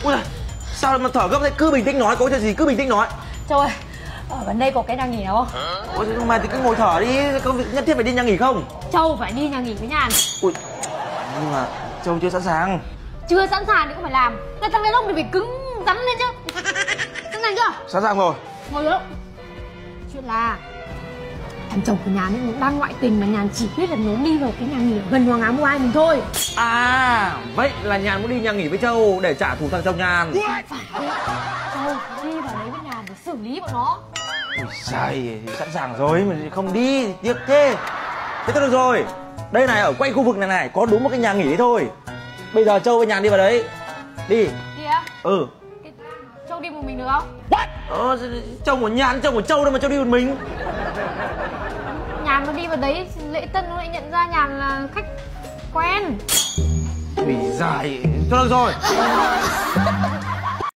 Ui giời, sao mà thở gấp thế? Cứ bình tĩnh nói, có chuyện gì cứ bình tĩnh nói. Châu ơi, ở gần đây có cái nhà nghỉ nào không? Ôi, mày thì cứ ngồi thở đi, có việc nhất thiết phải đi nhà nghỉ không? Châu phải đi nhà nghỉ với Nhàn. Ui, nhưng mà Châu chưa sẵn sàng. Chưa sẵn sàng thì cũng phải làm. Cái thằng đàn ông thì phải cứng rắn lên chứ. Sẵn sàng chưa? Sẵn sàng rồi. Ngồi xuống. Chuyện là thằng chồng của Nhàn ấy đang ngoại tình mà Nhàn chỉ biết là nó đi vào cái nhà nghỉ ở gần Hoàng Á Mobile mình thôi. À, vậy là Nhàn muốn đi nhà nghỉ với Châu để trả thù thằng chồng Nhàn. Phải. Châu đi vào đấy với Nhàn để xử lý bọn nó. Ui giời, sẵn sàng rồi mà không đi, tiếc thế. Thế thôi được rồi. Đây này, ở quanh khu vực này này, có đúng một cái nhà nghỉ đấy thôi. Bây giờ Châu với Nhàn đi vào đấy. Đi. Đi á? Ừ. Châu đi một mình được không? What? Chồng của Nhàn, chồng của Châu đâu mà Châu đi một mình. Nhàn nó đi vào đấy, Lễ Tân nó lại nhận ra Nhàn là khách quen. Ui giời, thôi được rồi.